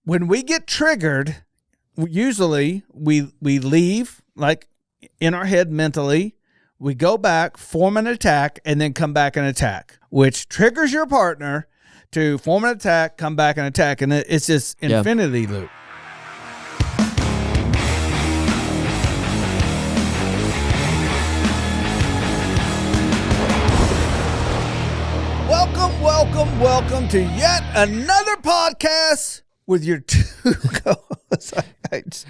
when we get triggered, usually we leave like in our head mentally. We go back, form an attack, and then come back and attack, which triggers your partner to form an attack, come back and attack. And it's this infinity loop. Welcome to yet another podcast with your two co-hosts.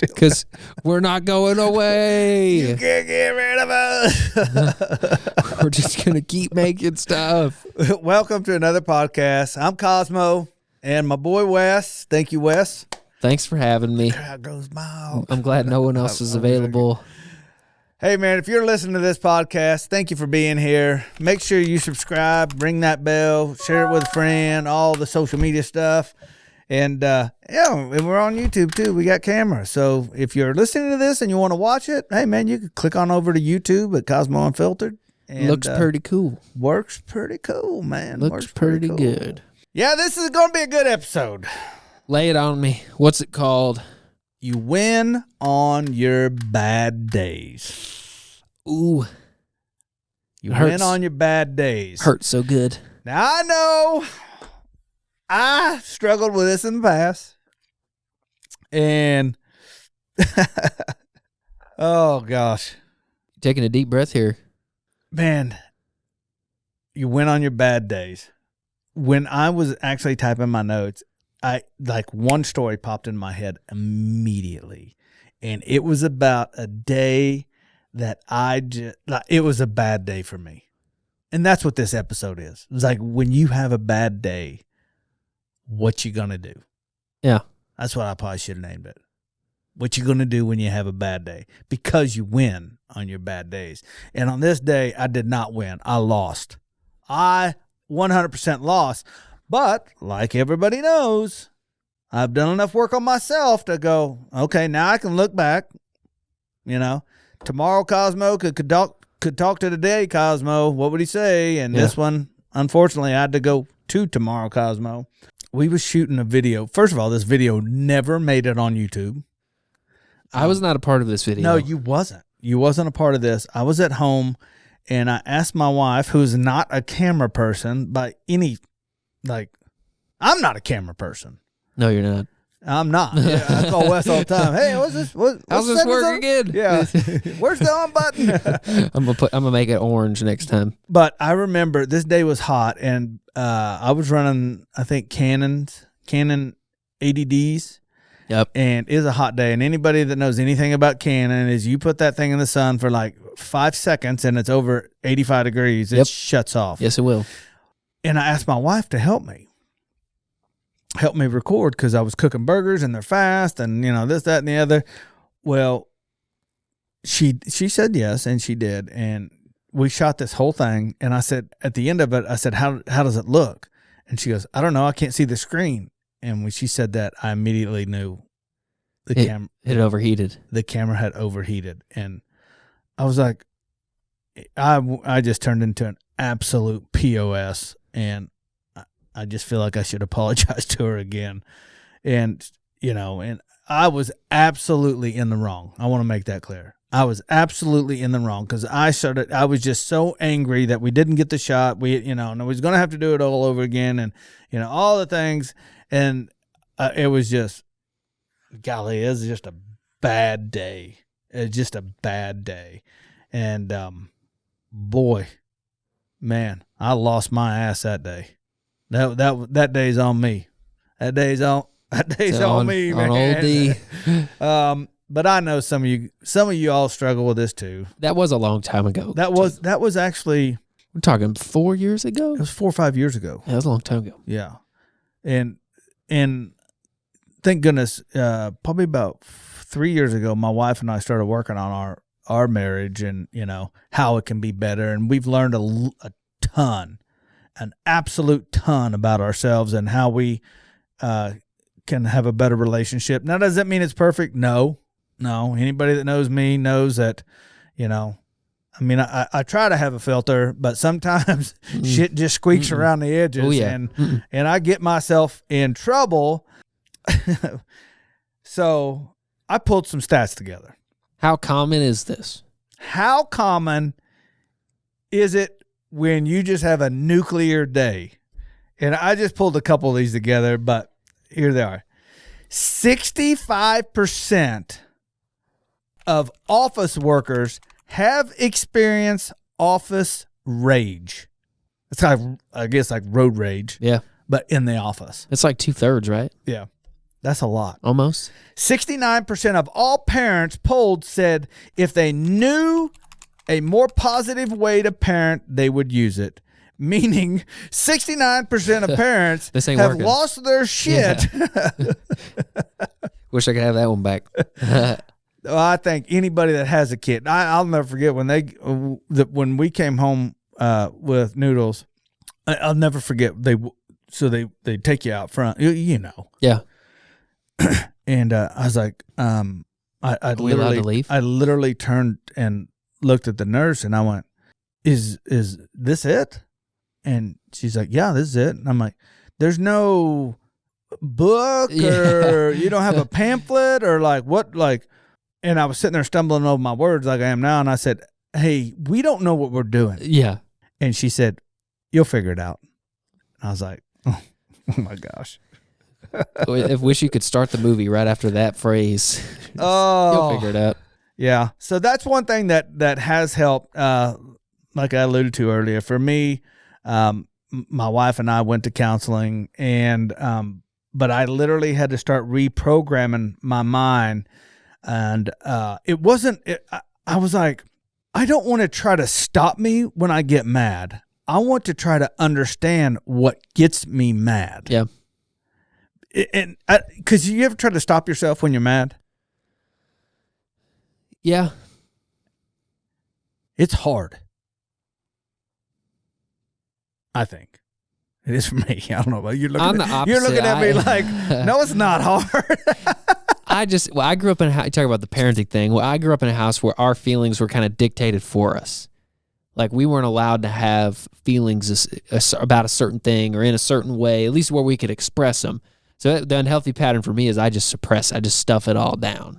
Because we're not going away. You can't get rid of us. We're just going to keep making stuff. Welcome to another podcast. I'm Kosmo and my boy Wes. Thank you, Wes. Thanks for having me. There goes my... I'm glad no one else is available. Hey, man, if you're listening to this podcast, thank you for being here. Make sure you subscribe, ring that bell, share it with a friend, all the social media stuff. And, and we're on YouTube, too. We got cameras. So if you're listening to this and you want to watch it, hey, man, you can click on over to YouTube at Kosmo Unfiltered. And, looks pretty cool. Works pretty cool, man. Looks pretty cool. Good. Yeah, this is going to be a good episode. Lay it on me. What's it called? You win on your bad days. Ooh. You win on your bad days. Hurts so good. Now, I know I struggled with this in the past. And, oh, gosh. Taking a deep breath here. Man, you win on your bad days. When I was actually typing my notes, one story popped in my head immediately, and it was about a day that it was a bad day for me. And that's what this episode is. It's like when you have a bad day, what you gonna do? Yeah. That's what I probably should have named it. What you gonna do when you have a bad day? Because you win on your bad days. And on this day, I did not win. I lost. I 100% lost. But, like everybody knows, I've done enough work on myself to go, okay, now I can look back. You know, tomorrow Cosmo could talk to today Cosmo. What would he say? And this one, unfortunately, I had to go to tomorrow Cosmo. We was shooting a video. First of all, this video never made it on YouTube. I was not a part of this video. No, you wasn't. You wasn't a part of this. I was at home, and I asked my wife, who's not a camera person by any... I'm not a cammer person. No, you're not. I'm not. Yeah, I call Wes all the time. Hey, what's this? How's this work again? Yeah. Where's the on button? I'm gonna make it orange next time. But I remember this day was hot, and I was running, I think, Canon ADDs. Yep. And it was a hot day. And anybody that knows anything about Canon is you put that thing in the sun for like 5 seconds, and it's over 85 degrees. It shuts off. Yes, it will. And I asked my wife to help me record because I was cooking burgers and they're fast and, you know, this, that, and the other. Well, she said yes, and she did. And we shot this whole thing. And I said, at the end of it, I said, how does it look? And she goes, I don't know. I can't see the screen. And when she said that, I immediately knew it overheated. The camera had overheated. And I was like, I just turned into an absolute POS. And I just feel like I should apologize to her again. And, you know, and I was absolutely in the wrong. I want to make that clear. I was absolutely in the wrong because I was just so angry that we didn't get the shot. And I was going to have to do it all over again and, you know, all the things. And it was just, golly, it was just a bad day. It's just a bad day. And, boy, man, I lost my ass that day. That day's on me. That day's on me, man. On old D. But I know some of you all struggle with this too. That was a long time ago. That was actually, we're talking 4 years ago. It was 4 or 5 years ago. Yeah, that was a long time ago. Yeah, and thank goodness, probably about 3 years ago, my wife and I started working on our marriage and, you know, how it can be better, and we've learned a ton. An absolute ton about ourselves and how we can have a better relationship. Now, does that mean it's perfect? No. Anybody that knows me knows that, you know, I mean, I try to have a filter, but sometimes shit just squeaks around the edges. Oh, yeah. And I get myself in trouble So I pulled some stats together. How common is this? How common is it when you just have a nuclear day? And I just pulled a couple of these together, but here they are. 65% of office workers have experienced office rage. It's kind of, I guess, like road rage. Yeah. But in the office. It's like 2/3, right? Yeah. That's a lot. Almost. 69% of all parents polled said if they knew a more positive way to parent, they would use it. Meaning 69% of parents This ain't have working. lost their shit. Yeah. Wish I could have that one back. Well, I think anybody that has a kid, I'll never forget when we came home with Noodles. I'll never forget they take you out front, you know. Yeah. And I was like, I Are we allowed to leave? I literally turned and looked at the nurse, and I went, "Is this it?" And she's like, "Yeah, this is it." And I'm like, "There's no book or you don't have a pamphlet or like what like?" And I was sitting there stumbling over my words like I am now, and I said, "Hey, we don't know what we're doing." Yeah. And she said, "You'll figure it out." And I was like, "Oh my gosh." I wish you could start the movie right after that phrase. Oh, You'll figure it out. yeah. So that's one thing that has helped. Like I alluded to earlier, for me, my wife and I went to counseling, and but I literally had to start reprogramming my mind, and it wasn't. I was like, I don't want to try to stop me when I get mad. I want to try to understand what gets me mad. Yeah. And because you ever try to stop yourself when you're mad? Yeah. It's hard. I think it is for me. I don't know about you. I'm the opposite. You're looking at me like, no, it's not hard. I grew up in you talk about the parenting thing. Well, I grew up in a house where our feelings were kind of dictated for us. Like we weren't allowed to have feelings about a certain thing or in a certain way, at least where we could express them. So the unhealthy pattern for me is I just suppress. I just stuff it all down.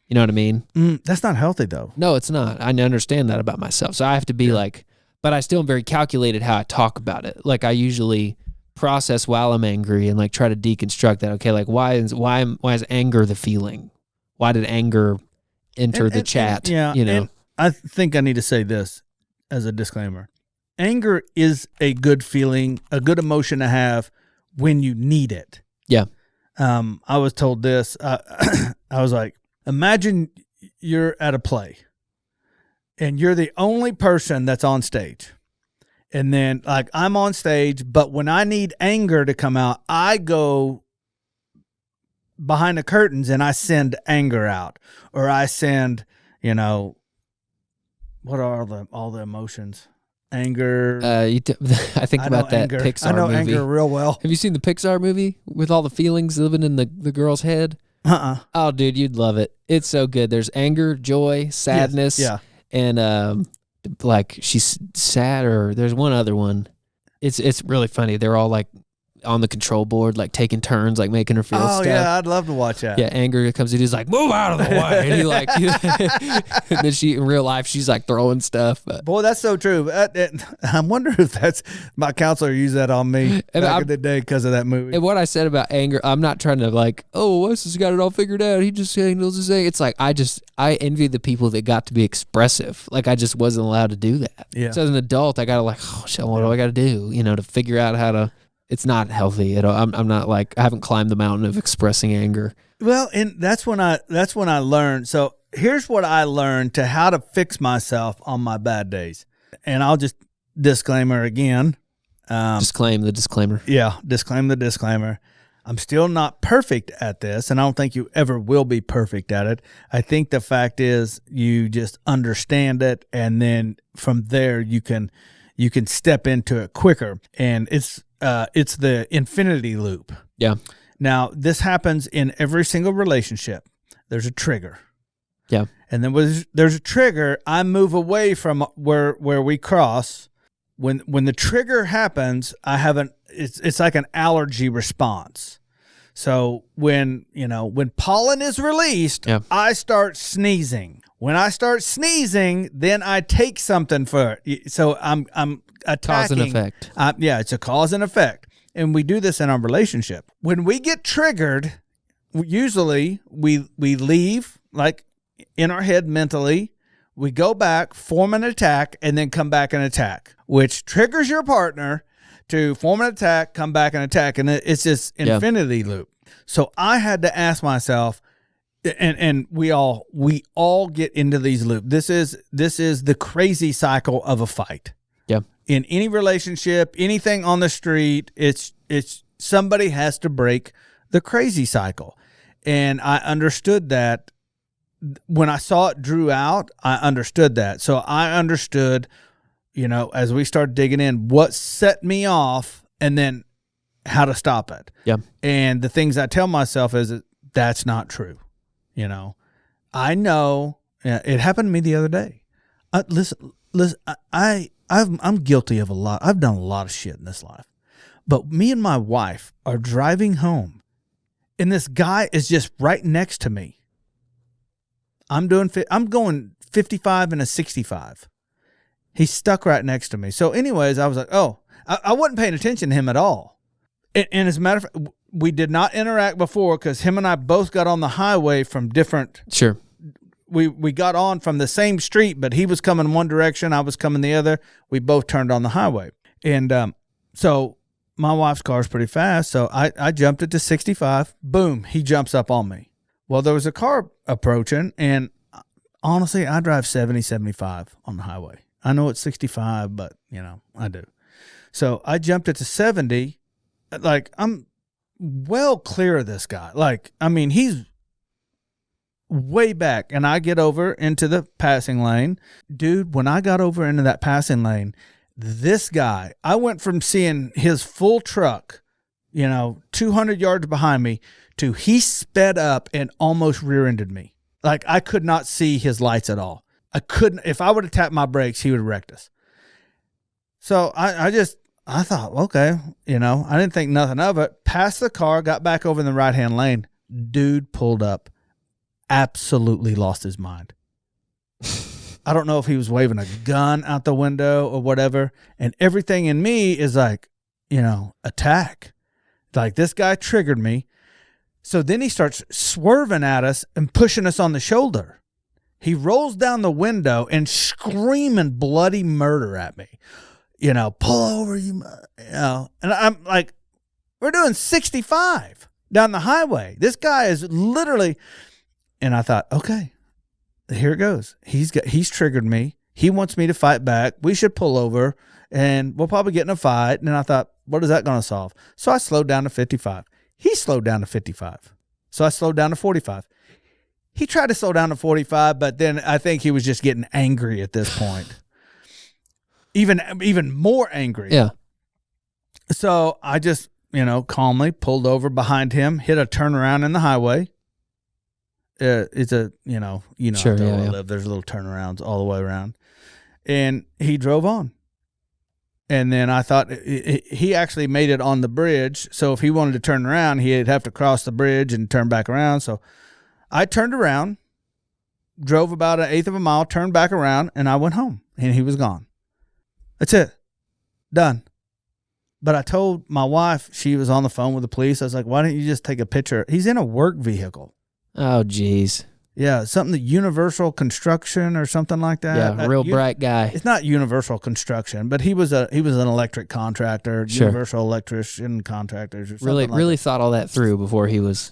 You know what I mean? That's not healthy, though. No, it's not. I understand that about myself. So I have to be like, but I still am very calculated how I talk about it. Like I usually process while I'm angry and like try to deconstruct that. Okay, like why is anger the feeling? Why did anger enter the chat? Yeah, you know. and I think I need to say this as a disclaimer. Anger is a good feeling, a good emotion to have when you need it. Yeah. I was told this. I was like, imagine you're at a play and you're the only person that's on stage. And then like I'm on stage, but when I need anger to come out, I go behind the curtains and I send anger out, or I send, what are all the emotions? Anger. I think about that anger. Pixar I know movie. anger real well. Have you seen the Pixar movie with all the feelings living in the girl's head? Oh, dude, you'd love it. It's so good. There's anger, joy, sadness, and like she's sad, or there's one other one. It's really funny. They're all like on the control board, like taking turns, like making her feel stuff. Oh yeah, I'd love to watch that. Yeah, anger comes in. He's like, "Move out of the way!" And he like, and then she in real life, she's like throwing stuff. Boy, that's so true. I wonder if that's my counselor used that on me back in the day because of that movie. And what I said about anger, I'm not trying to like, oh, Wes has got it all figured out. He just handles his thing. It's like I envy the people that got to be expressive. Like I just wasn't allowed to do that. Yeah. So as an adult, I gotta like, oh shit, what do I gotta do? To figure out how to. It's not healthy at all. I'm not like, I haven't climbed the mountain of expressing anger. Well, and that's when I learned. So here's what I learned to how to fix myself on my bad days. And I'll just disclaimer again. Disclaim the disclaimer. Yeah, disclaim the disclaimer. I'm still not perfect at this, and I don't think you ever will be perfect at it. I think the fact is you just understand it, and then from there you can step into it quicker. And it's the infinity loop. Yeah. Now, this happens in every single relationship. There's a trigger. Yeah. And then there's a trigger, I move away from where we cross. When the trigger happens, it's like an allergy response. So when pollen is released, I start sneezing. When I start sneezing, then I take something for it. So I'm attacking. Cause and effect. It's a cause and effect. And we do this in our relationship. When we get triggered, usually we leave, like in our head mentally. We go back, form an attack, and then come back and attack, which triggers your partner to form an attack, come back and attack. And it's this infinity loop. So I had to ask myself, and we all get into these loops. This is the crazy cycle of a fight. Yeah. In any relationship, anything on the street, it's somebody has to break the crazy cycle. And I understood that. When I saw it drew out, I understood that. So I understood, as we started digging in, what set me off and then how to stop it. Yeah. And the things I tell myself is that's not true. I know it happened to me the other day. Listen, I'm guilty of a lot. I've done a lot of shit in this life, but me and my wife are driving home and this guy is just right next to me. I'm going 55 and a 65. He's stuck right next to me. So anyways, I was like, I wasn't paying attention to him at all. And as a matter of fact, we did not interact before because him and I both got on the highway from different. Sure. We got on from the same street, but he was coming one direction, I was coming the other. We both turned on the highway. And so my wife's car is pretty fast. So I jumped it to 65. Boom. He jumps up on me. Well, there was a car approaching, and honestly, I drive 70, 75 on the highway. I know it's 65, but, I do. So I jumped it to 70. Like, I'm well clear of this guy. Like, I mean, he's way back, and I get over into the passing lane. Dude, when I got over into that passing lane, this guy, I went from seeing his full truck, 200 yards behind me, to he sped up and almost rear-ended me. Like, I could not see his lights at all. I couldn't. If I would have tapped my brakes, he would have wrecked us. So I thought, okay, I didn't think nothing of it. Passed the car, got back over in the right-hand lane. Dude pulled up, absolutely lost his mind. I don't know if he was waving a gun out the window or whatever. And everything in me is like, attack. Like, this guy triggered me. So then he starts swerving at us and pushing us on the shoulder. He rolls down the window and screaming bloody murder at me. Pull over, And I'm like, we're doing 65 down the highway. This guy is literally, and I thought, okay, here it goes. He's triggered me. He wants me to fight back. We should pull over and we'll probably get in a fight. And I thought, what is that going to solve? So I slowed down to 55. He slowed down to 55. So I slowed down to 45. He tried to slow down to 45, but then I think he was just getting angry at this point. Even more angry. Yeah. So I just, calmly pulled over behind him, hit a turnaround in the highway. It's a, sure, where I live, there's little turnarounds all the way around. And he drove on. And then I thought he actually made it on the bridge. So if he wanted to turn around, he'd have to cross the bridge and turn back around. So I turned around, drove about 1/8 of a mile, turned back around, and I went home. And he was gone. That's it. Done. But I told my wife, she was on the phone with the police. I was like, why don't you just take a picture? He's in a work vehicle. Oh, geez. Yeah, something that Universal Construction or something like that. Yeah, real bright guy. It's not Universal Construction, but he was an electric contractor, sure. Universal Electrician Contractors or something really thought all that through before he was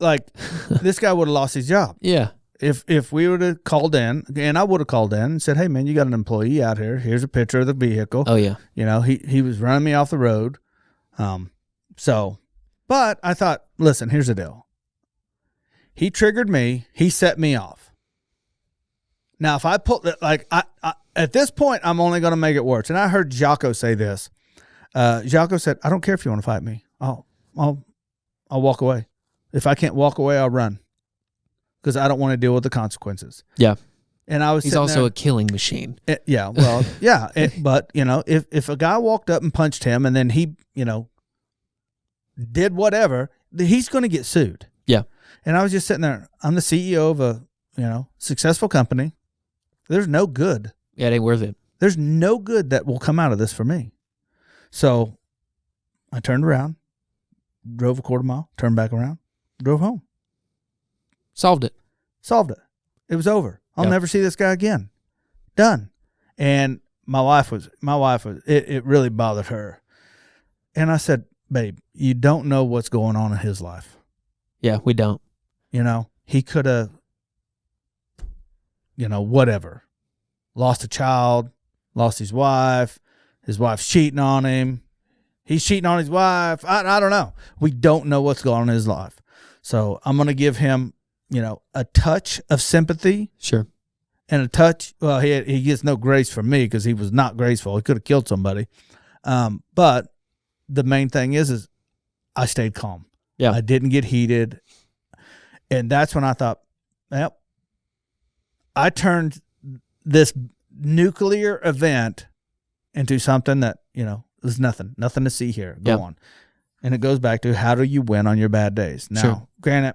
like this guy would have lost his job. Yeah. If we would have called in, and I would have called in and said, "Hey man, you got an employee out here. Here's a picture of the vehicle." Oh yeah. He was running me off the road. But I thought, listen, here's the deal. He triggered me. He set me off. Now, if I pull I at this point, I'm only going to make it worse. And I heard Jocko say this. Jocko said, "I don't care if you want to fight me. I'll walk away. If I can't walk away, I'll run because I don't want to deal with the consequences." Yeah. And he's also a killing machine. Yeah. Well, yeah. But if a guy walked up and punched him and then he, did whatever, he's going to get sued. Yeah. And I was just sitting there. I'm the CEO of a, successful company. There's no good. Yeah, it ain't worth it. There's no good that will come out of this for me. So I turned around, drove a quarter mile, turned back around, drove home. Solved it. Solved it. It was over. I'll never see this guy again. Done. And my wife was, it really bothered her. And I said, babe, you don't know what's going on in his life. Yeah, we don't. He could have, whatever. Lost a child, lost his wife's cheating on him. He's cheating on his wife. I don't know. We don't know what's going on in his life. So I'm going to give him, a touch of sympathy. Sure. And a touch. Well, he gets no grace from me because he was not graceful. He could have killed somebody. But the main thing is I stayed calm. Yeah. I didn't get heated. And that's when I thought, yep, I turned this nuclear event into something that, there's nothing to see here. Go on. And it goes back to, how do you win on your bad days? Now, Granted,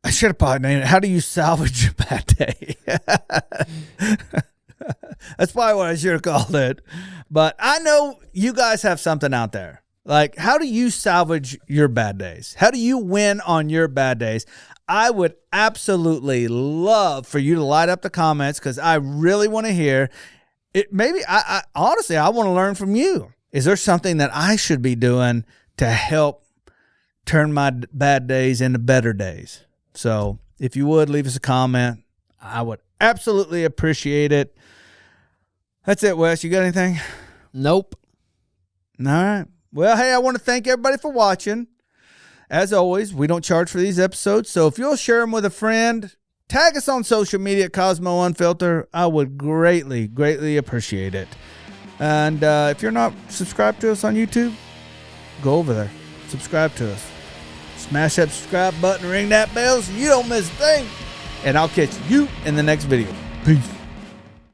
I should have probably named it, how do you salvage your bad day? That's probably what I should have called it. But I know you guys have something out there. Like, how do you salvage your bad days? How do you win on your bad days? I would absolutely love for you to light up the comments because I really want to hear it. Maybe I honestly, I want to learn from you. Is there something that I should be doing to help turn my bad days into better days? So if you would leave us a comment, I would absolutely appreciate it. That's it, Wes. You got anything? Nope. All right. Well, hey, I want to thank everybody for watching. As always, we don't charge for these episodes, so if you'll share them with a friend, tag us on social media at Kosmo Unfiltered, I would greatly, greatly appreciate it. And if you're not subscribed to us on YouTube, go over there. Subscribe to us. Smash that subscribe button, ring that bell so you don't miss a thing. And I'll catch you in the next video. Peace.